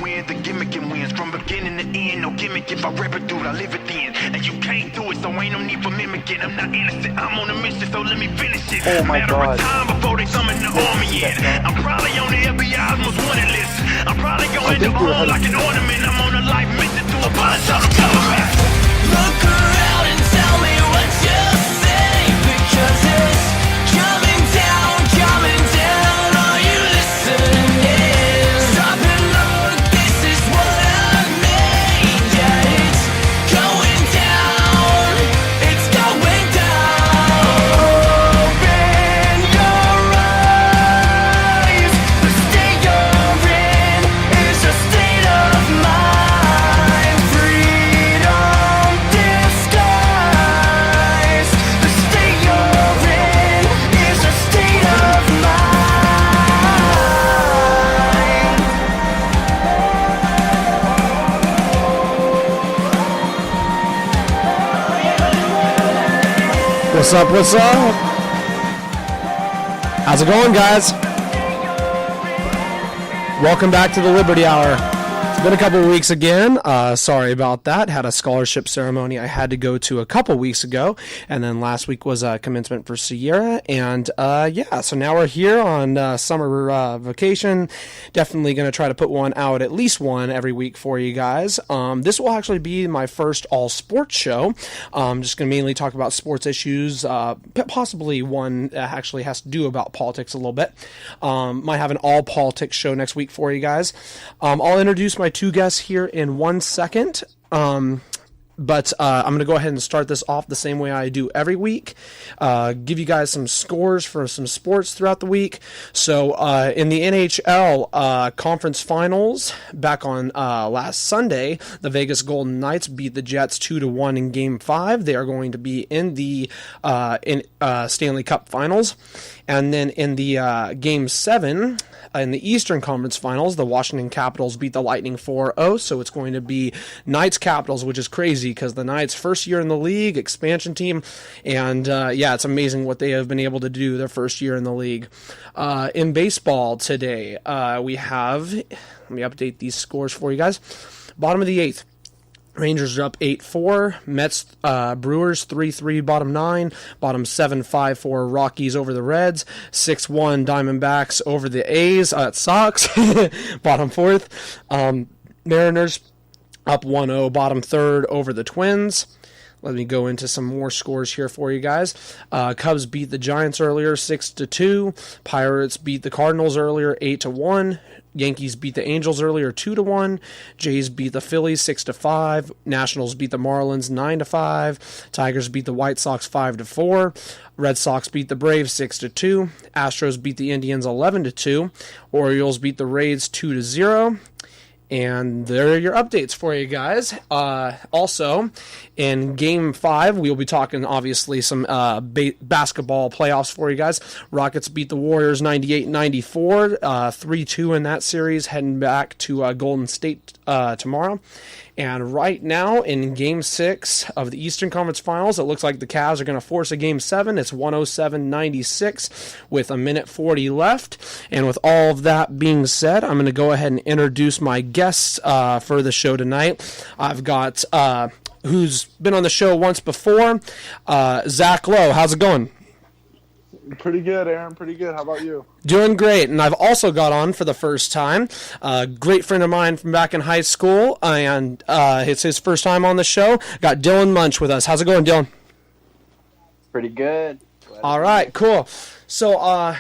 win, the gimmicking wins. From beginning to end, no gimmick. If I rap it, dude, I live it then. And you can't do it, so ain't no need for mimicking. I'm not innocent, I'm on a mission, so let me finish it. Oh my Matter God. of time before they summon the army in. I'm probably on the FBI's most wanted list. I'm probably going to home like an ornament. I'm on a life mission to abolish all the government. Look around and tell me what you think, because it's coming down, are you listening? Stop and look, this is what I mean. Yeah, it's going down, it's going down. Open your eyes, the state you're in is a state of mind. Freedom disguise, the state you're in is a state of mind. What's up? What's up? How's it going, guys? Welcome back to the Liberty Hour. It's been a couple of weeks again. Sorry about that. Had a scholarship ceremony I had to go to a couple weeks ago, and then last week was commencement for Sierra. And so now we're here on summer vacation. Definitely going to try to put one out, at least one every week for you guys. This will actually be my first all sports show. Just going to mainly talk about sports issues. Possibly one that actually has to do about politics a little bit. Might have an all politics show next week for you guys. I'll introduce my two guests here in 1 second. But I'm going to go ahead and start this off the same way I do every week. Give you guys some scores for some sports throughout the week. So in the NHL conference finals, back on last Sunday, the Vegas Golden Knights beat the Jets 2-1 in Game 5. They are going to be in the Stanley Cup Finals. And then in the Game 7, in the Eastern Conference Finals, the Washington Capitals beat the Lightning 4-0, so it's going to be Knights-Capitals, which is crazy because the Knights' first year in the league, expansion team, and it's amazing what they have been able to do their first year in the league. In baseball today, we have, let me update these scores for you guys. Bottom of the 8th. Rangers are up 8-4. Mets, Brewers 3-3, bottom 9. Bottom 7-5 for Rockies over the Reds. 6-1 Diamondbacks over the A's. It sucks. Bottom 4th. Mariners up 1-0, bottom 3rd over the Twins. Let me go into some more scores here for you guys. Cubs beat the Giants earlier, 6-2. Pirates beat the Cardinals earlier, 8-1. Yankees beat the Angels earlier, 2-1. Jays beat the Phillies, 6-5. Nationals beat the Marlins, 9-5. Tigers beat the White Sox, 5-4. Red Sox beat the Braves, 6-2. Astros beat the Indians, 11-2. Orioles beat the Rays, 2-0. And there are your updates for you guys. Also, in Game 5, we'll be talking, obviously, some basketball playoffs for you guys. Rockets beat the Warriors 98-94, 3-2 in that series, heading back to Golden State tomorrow. And right now, in Game 6 of the Eastern Conference Finals, it looks like the Cavs are going to force a Game 7. It's 107-96 with a minute 40 left. And with all of that being said, I'm going to go ahead and introduce my guests for the show tonight. I've got, who's been on the show once before, Zach Lowe. How's it going? Pretty good, Aaron. Pretty good. How about you? Doing great. And I've also got on for the first time a great friend of mine from back in high school, and it's his first time on the show. Got Dylan Munch with us. How's it going, Dylan? Pretty good. All right, cool. So, a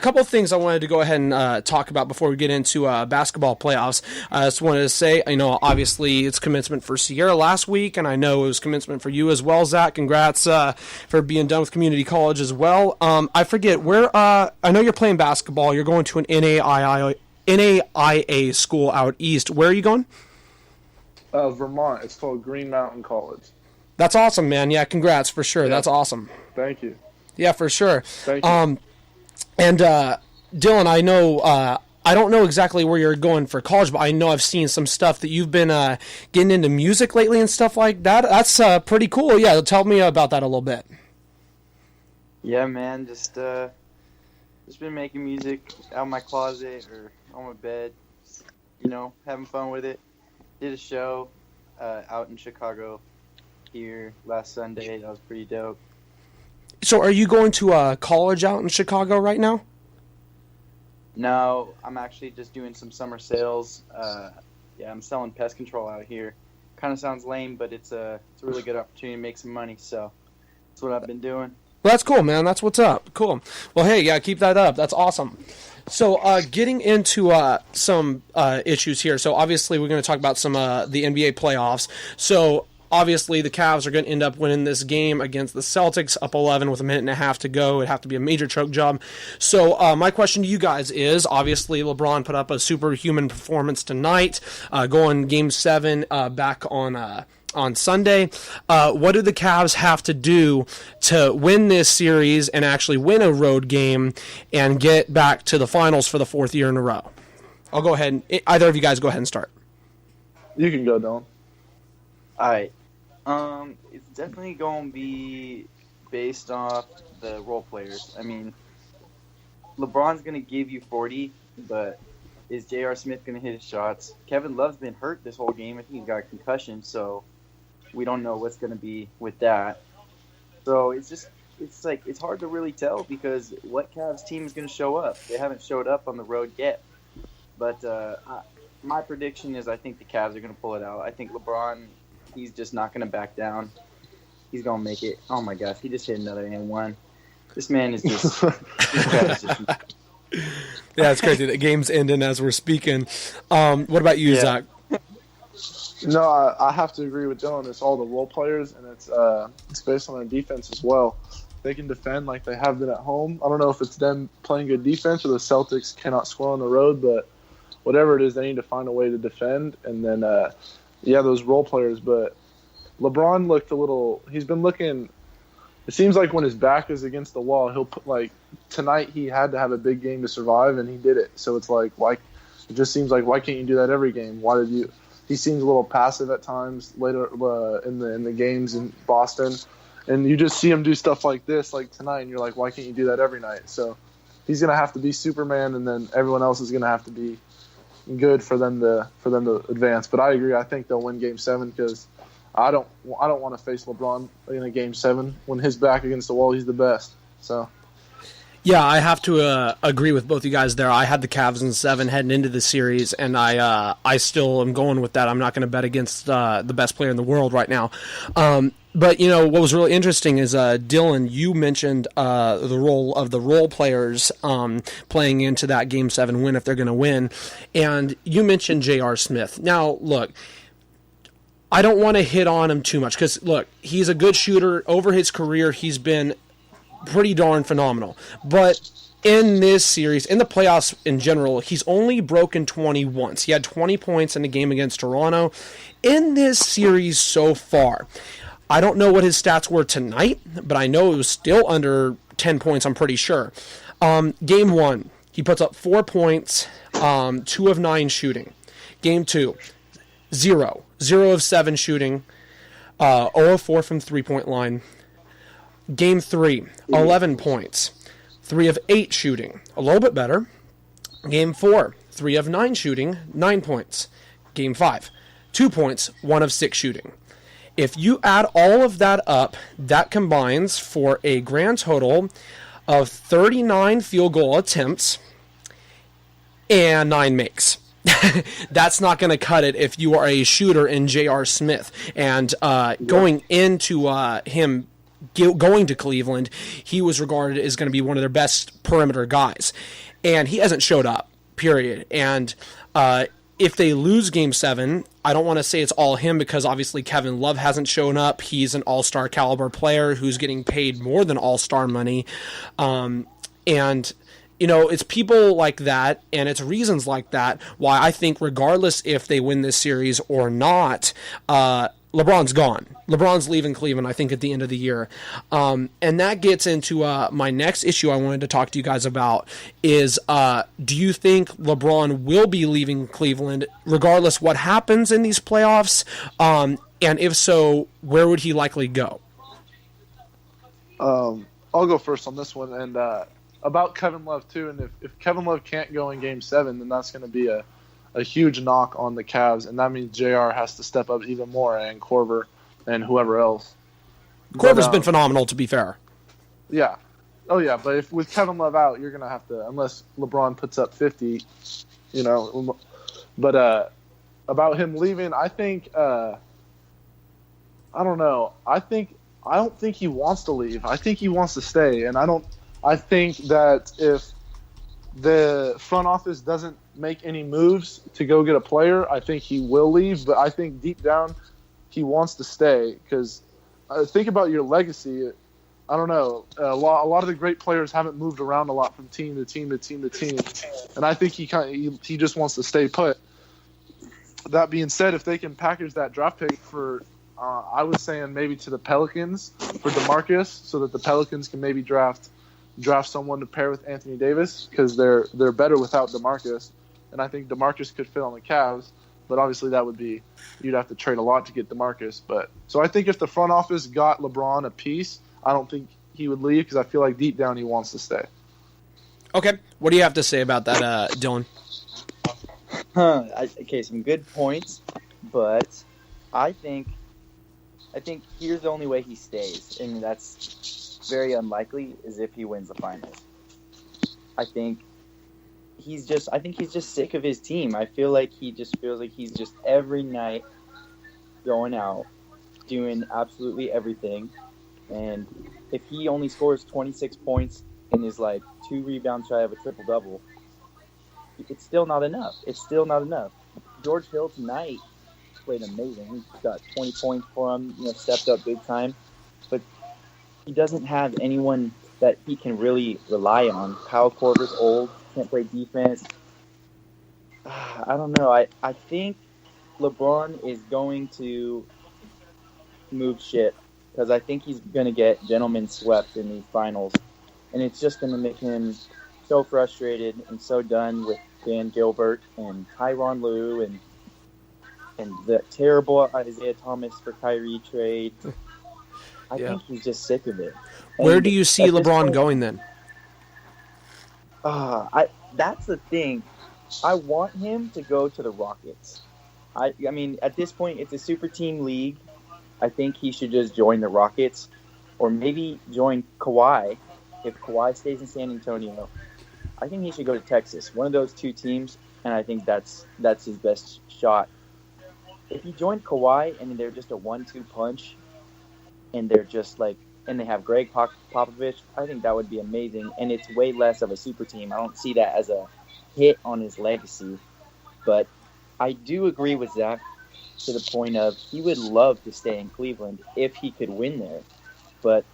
couple of things I wanted to go ahead and talk about before we get into basketball playoffs. I just wanted to say, obviously it's commencement for Sierra last week, and I know it was commencement for you as well, Zach. Congrats for being done with community college as well. I forget, where, I know you're playing basketball. You're going to an NAIA school out east. Where are you going? Vermont. It's called Green Mountain College. That's awesome, man. Yeah, congrats for sure. Yeah. That's awesome. Thank you. Yeah, for sure. Thank you. And Dylan, I know I don't know exactly where you're going for college, but I know I've seen some stuff that you've been getting into music lately and stuff like that. That's pretty cool. Yeah, tell me about that a little bit. Yeah, man, just been making music out of my closet or on my bed. having fun with it. Did a show out in Chicago here last Sunday. That was pretty dope. So, are you going to college out in Chicago right now? No, I'm actually just doing some summer sales. I'm selling pest control out here. Kind of sounds lame, but it's a really good opportunity to make some money. So that's what I've been doing. Well, that's cool, man. That's what's up. Cool. Well, hey, yeah, keep that up. That's awesome. So, getting into some issues here. So, obviously, we're going to talk about some the NBA playoffs. So, obviously, the Cavs are going to end up winning this game against the Celtics, up 11 with a minute and a half to go. It'd have to be a major choke job. So, my question to you guys is, obviously, LeBron put up a superhuman performance tonight, going Game 7 back on Sunday. What do the Cavs have to do to win this series and actually win a road game and get back to the finals for the fourth year in a row? I'll go ahead. Either of you guys go ahead and start. You can go, Dylan. All right. It's definitely going to be based off the role players. I mean, LeBron's going to give you 40, but is J.R. Smith going to hit his shots? Kevin Love's been hurt this whole game. I think he's got a concussion, so we don't know what's going to be with that. So it's hard to really tell because what Cavs team is going to show up? They haven't showed up on the road yet. But my prediction is I think the Cavs are going to pull it out. I think LeBron, he's just not going to back down. He's going to make it. Oh, my gosh. He just hit another and one. This man is just Yeah, it's crazy. The game's ending as we're speaking. What about you, Zach? No, I have to agree with Dylan. It's all the role players, and it's based on their defense as well. They can defend like they have been at home. I don't know if it's them playing good defense or the Celtics cannot score on the road, but whatever it is, they need to find a way to defend. And then, those role players. But LeBron looked a little – he's been looking – it seems like when his back is against the wall, he'll put tonight he had to have a big game to survive, and he did it. So it's like, why? It just seems like, why can't you do that every game? Why did you – he seems a little passive at times later in the games in Boston, and you just see him do stuff like this, like tonight, and you're like, why can't you do that every night? So he's gonna have to be Superman, and then everyone else is gonna have to be good for them to advance. But I agree. I think they'll win Game 7 because I don't want to face LeBron in a Game 7 when his back against the wall. He's the best. So. Yeah, I have to agree with both you guys there. I had the Cavs in 7 heading into the series, and I still am going with that. I'm not going to bet against the best player in the world right now. But, what was really interesting is, Dylan, you mentioned the role of the role players playing into that Game 7 win if they're going to win. And you mentioned J.R. Smith. Now, look, I don't want to hit on him too much because, look, he's a good shooter. Over his career, he's been pretty darn phenomenal. But in this series, in the playoffs in general, he's only broken 20 once. He had 20 points in the game against Toronto. In this series so far, I don't know what his stats were tonight, but I know it was still under 10 points, I'm pretty sure. Game 1, he puts up 4 points, 2 of 9 shooting. Game 2, 0 of 7 shooting, 0 of 4 from three-point line. Game 3, 11 points, 3 of 8 shooting, a little bit better. Game 4, 3 of 9 shooting, 9 points. Game 5, 2 points, 1 of 6 shooting. If you add all of that up, that combines for a grand total of 39 field goal attempts and 9 makes. That's not going to cut it if you are a shooter in J.R. Smith. And going into him going to Cleveland, he was regarded as going to be one of their best perimeter guys. And he hasn't showed up, period. And if they lose Game 7, I don't want to say it's all him because obviously Kevin Love hasn't shown up. He's an all-star caliber player who's getting paid more than all-star money. And it's people like that and it's reasons like that why I think regardless if they win this series or not, LeBron's gone. LeBron's leaving Cleveland, I think, at the end of the year. And that gets into my next issue I wanted to talk to you guys about is do you think LeBron will be leaving Cleveland regardless what happens in these playoffs? And if so, where would he likely go? I'll go first on this one. And about Kevin Love, too. And if Kevin Love can't go in Game 7, then that's going to be a a huge knock on the Cavs, and that means JR has to step up even more, and Korver and whoever else. Korver's been phenomenal, to be fair. Yeah. Oh, yeah, but if with Kevin Love out, you're going to have to, unless LeBron puts up 50, you know. But about him leaving, I think, I don't know. I don't think he wants to leave. I think he wants to stay, and I think that if the front office doesn't make any moves to go get a player, I think he will leave. But I think deep down he wants to stay because think about your legacy. I don't know. A lot of the great players haven't moved around a lot from team to team to team to team, and I think he just wants to stay put. That being said, if they can package that draft pick for, I was saying maybe to the Pelicans for DeMarcus, so that the Pelicans can maybe draft someone to pair with Anthony Davis because they're better without DeMarcus, and I think DeMarcus could fit on the Cavs. But obviously that would be you'd have to trade a lot to get DeMarcus. But so I think if the front office got LeBron a piece, I don't think he would leave because I feel like deep down he wants to stay. Okay, what do you have to say about that, Dylan? Okay, some good points, but I think here's the only way he stays, and that's very unlikely, is if he wins the finals. I think he's just sick of his team. I feel like he just feels like he's just every night going out, doing absolutely everything, and if he only scores 26 points and is like 2 rebounds shy of a triple-double, it's still not enough. George Hill tonight played amazing. He got 20 points for him, stepped up big time. But he doesn't have anyone that he can really rely on. Kyle Korver's old, can't play defense. I don't know. I think LeBron is going to move shit because I think he's going to get gentlemen swept in these finals. And it's just going to make him so frustrated and so done with Dan Gilbert and Tyronn Lue and the terrible Isaiah Thomas for Kyrie trade. I think he's just sick of it. Where do you see LeBron going then? That's the thing. I want him to go to the Rockets. I mean, at this point, it's a super team league. I think he should just join the Rockets or maybe join Kawhi. If Kawhi stays in San Antonio, I think he should go to Texas. One of those two teams, and I think that's his best shot. If he joined Kawhi and they're just a 1-2 punch, and they're just like, and they have Greg Popovich, I think that would be amazing. And it's way less of a super team. I don't see that as a hit on his legacy. But I do agree with Zach to the point of he would love to stay in Cleveland if he could win there. But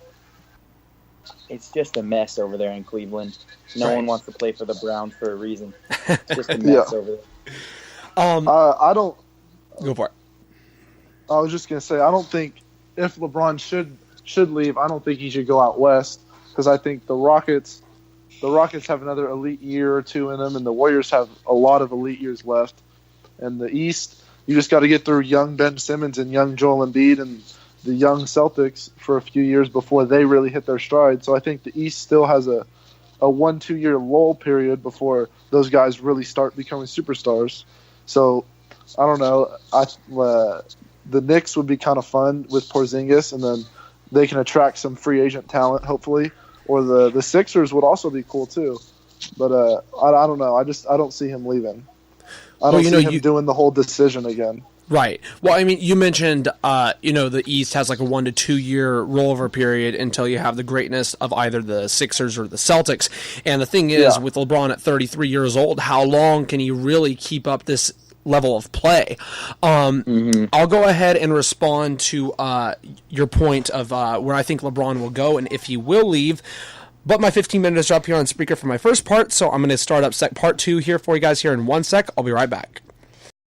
it's just a mess over there in Cleveland. No one wants to play for the Browns for a reason. It's just a mess over there. I don't. Go for it. I was just gonna say I don't think if LeBron should leave, I don't think he should go out west because I think the Rockets have another elite year or two in them, and the Warriors have a lot of elite years left. And the East, you just got to get through young Ben Simmons and young Joel Embiid and the young Celtics for a few years before they really hit their stride. So I think the East still has a 1-2 year lull period before those guys really start becoming superstars. So I don't know. The Knicks would be kind of fun with Porzingis, and then they can attract some free agent talent, hopefully. Or the Sixers would also be cool too. But I don't know. I don't see him leaving. I don't see him doing the whole decision again. Right. Well, I mean, you mentioned, the East has like a 1 to 2 year rollover period until you have the greatness of either the Sixers or the Celtics. And the thing is, with LeBron at 33 years old, how long can he really keep up this level of play? I'll go ahead and respond to your point of where I think LeBron will go and if he will leave. But my 15 minutes are up here on Spreaker for my first part, so I'm going to start up part 2 here for you guys here in 1 sec. I'll be right back.